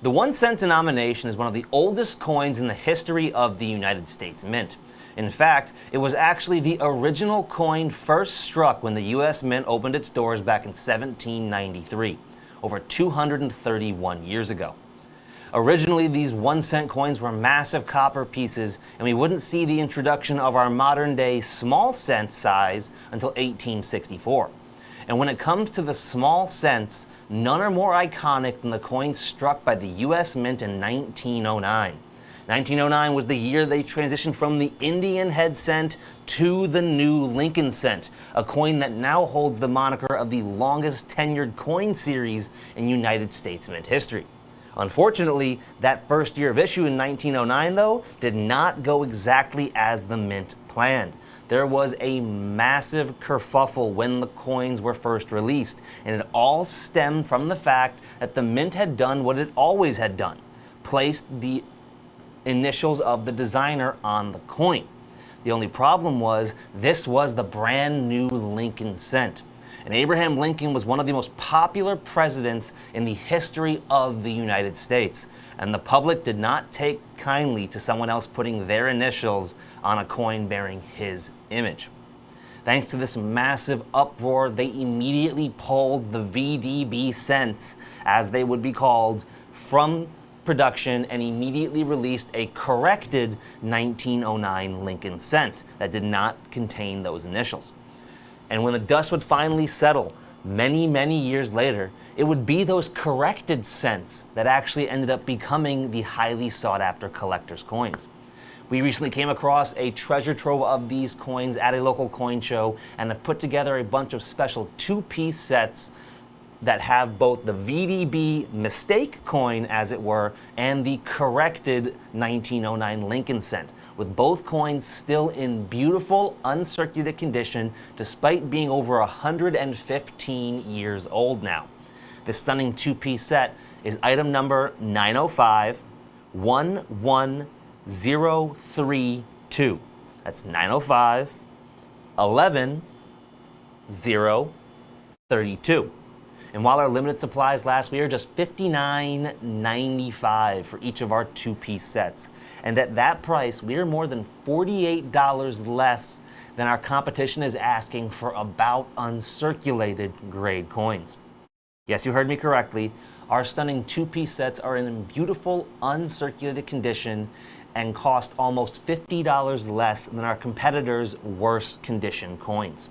The 1 cent denomination is one of the oldest coins in the history of the United States Mint. In fact, it was actually the original coin first struck when the U.S. Mint opened its doors back in 1793, over 231 years ago. Originally, these 1 cent coins were massive copper pieces, and we wouldn't see the introduction of our modern-day small cent size until 1864. And when it comes to the small cents, none are more iconic than the coins struck by the U.S. Mint in 1909. 1909 was the year they transitioned from the Indian head cent to the new Lincoln cent, a coin that now holds the moniker of the longest tenured coin series in United States Mint history. Unfortunately, that first year of issue in 1909, though, did not go exactly as the Mint planned. There was a massive kerfuffle when the coins were first released, and it all stemmed from the fact that the Mint had done what it always had done: placed the initials of the designer on the coin. The only problem was this was the brand new Lincoln cent. And Abraham Lincoln was one of the most popular presidents in the history of the United States, and the public did not take kindly to someone else putting their initials on a coin bearing his image. Thanks to this massive uproar, they immediately pulled the VDB cents, as they would be called, from production and immediately released a corrected 1909 Lincoln cent that did not contain those initials. And when the dust would finally settle, many, many years later, it would be those corrected cents that actually ended up becoming the highly sought after collector's coins. We recently came across a treasure trove of these coins at a local coin show and have put together a bunch of special two-piece sets that have both the VDB mistake coin, as it were, and the corrected 1909 Lincoln cent, with both coins still in beautiful, uncirculated condition, despite being over 115 years old now. This stunning two-piece set is item number 905-11032. That's 905-11-032. And while our limited supplies last, we are just $59.95 for each of our two-piece sets. And at that price, we are more than $48 less than our competition is asking for about uncirculated grade coins. Yes, you heard me correctly. Our stunning two-piece sets are in beautiful, uncirculated condition and cost almost $50 less than our competitors' worse condition coins.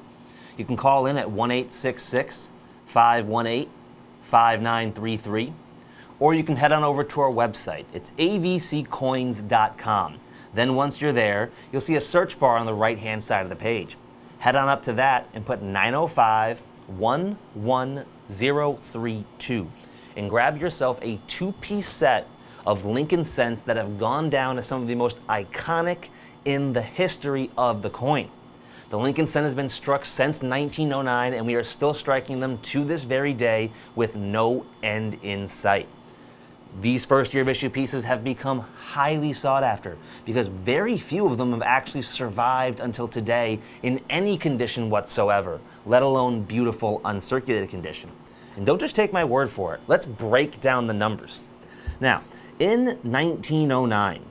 You can call in at 1-866-518-5933, or you can head on over to our website. It's avccoins.com. Then once you're there, you'll see a search bar on the right-hand side of the page. Head on up to that and put 905-11032 and grab yourself a two-piece set of Lincoln cents that have gone down as some of the most iconic in the history of the coin. The Lincoln cent has been struck since 1909, and we are still striking them to this very day with no end in sight. These first year of issue pieces have become highly sought after because very few of them have actually survived until today in any condition whatsoever, let alone beautiful uncirculated condition. And don't just take my word for it. Let's break down the numbers. Now, in 1909,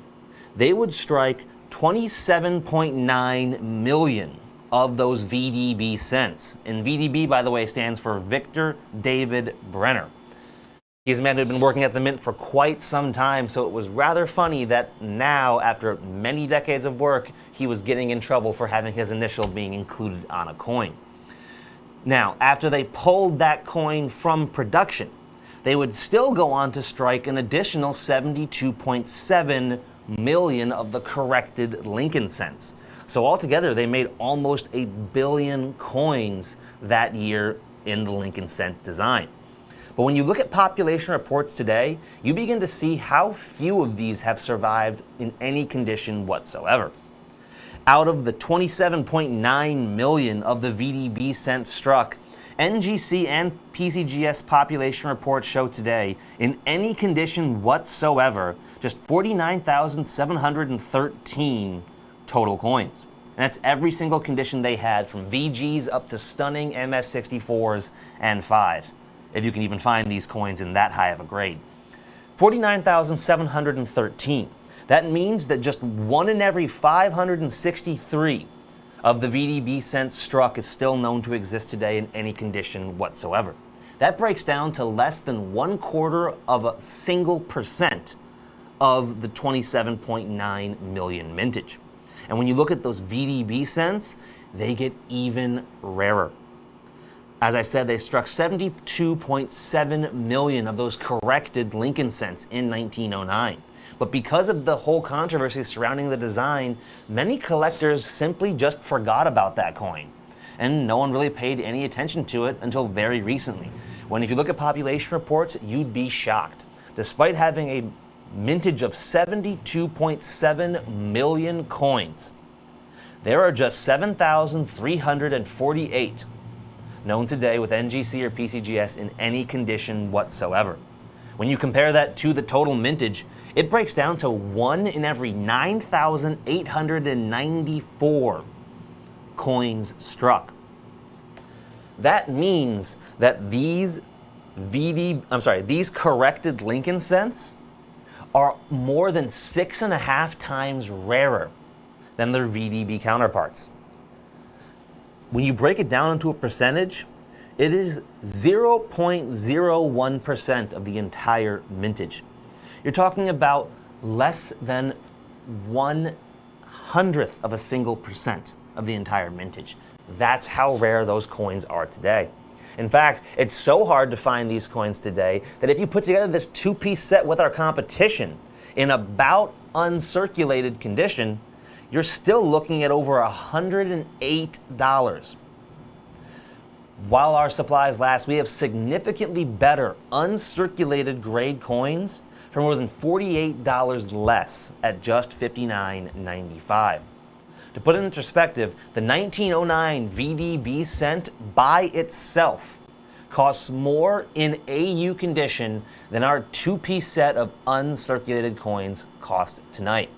they would strike 27.9 million of those VDB cents. And VDB, by the way, stands for Victor David Brenner. He's a man who had been working at the Mint for quite some time, so it was rather funny that now, after many decades of work, he was getting in trouble for having his initial being included on a coin. Now, after they pulled that coin from production, they would still go on to strike an additional 72.7 million of the corrected Lincoln cents. So altogether, they made almost 1 billion coins that year in the Lincoln cent design. But when you look at population reports today, you begin to see how few of these have survived in any condition whatsoever. Out of the 27.9 million of the VDB cents struck, NGC and PCGS population reports show today, in any condition whatsoever, just 49,713 total coins. And that's every single condition they had, from VGs up to stunning MS64s and 5s, if you can even find these coins in that high of a grade. 49,713. That means that just 1 in every 563 of the VDB cents struck is still known to exist today in any condition whatsoever. That breaks down to less than 0.25% of the 27.9 million mintage. And when you look at those VDB cents, they get even rarer. As I said, they struck 72.7 million of those corrected Lincoln cents in 1909. But because of the whole controversy surrounding the design, many collectors simply just forgot about that coin. And no one really paid any attention to it until very recently, when if you look at population reports, you'd be shocked. Despite having a mintage of 72.7 million coins, there are just 7,348 known today with NGC or PCGS in any condition whatsoever. When you compare that to the total mintage, it breaks down to 1 in every 9,894 coins struck. That means that these corrected Lincoln cents are more than 6.5 times rarer than their VDB counterparts. When you break it down into a percentage, it is 0.01% of the entire mintage. You're talking about less than 1/100th of a single percent of the entire mintage. That's how rare those coins are today. In fact, it's so hard to find these coins today that if you put together this two-piece set with our competition in about uncirculated condition, you're still looking at over $108. While our supplies last, we have significantly better uncirculated grade coins for more than $48 less at just $59.95. To put it in perspective, the 1909 VDB cent by itself costs more in AU condition than our two-piece set of uncirculated coins cost tonight.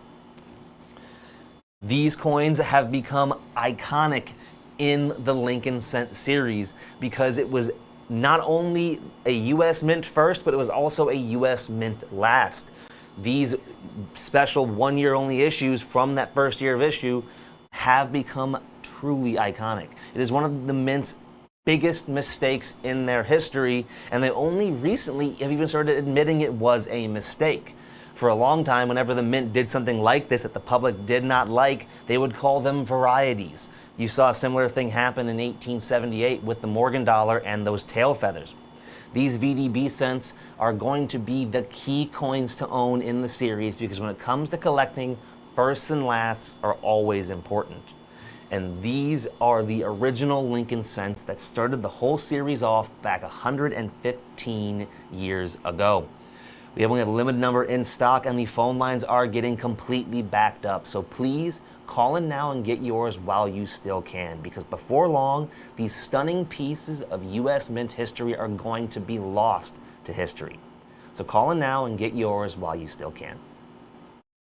These coins have become iconic in the Lincoln cent series because it was not only a US mint first, but it was also a US mint last. These special one-year only issues from that first year of issue have become truly iconic. It is one of the mint's biggest mistakes in their history, and they only recently have even started admitting it was a mistake. For a long time, whenever the mint did something like this that the public did not like, they would call them varieties. You saw a similar thing happen in 1878 with the Morgan dollar and those tail feathers. These VDB cents are going to be the key coins to own in the series because when it comes to collecting, firsts and lasts are always important. And these are the original Lincoln cents that started the whole series off back 115 years ago. We only have a limited number in stock and the phone lines are getting completely backed up. So please call in now and get yours while you still can, because before long, these stunning pieces of US mint history are going to be lost to history. So call in now and get yours while you still can.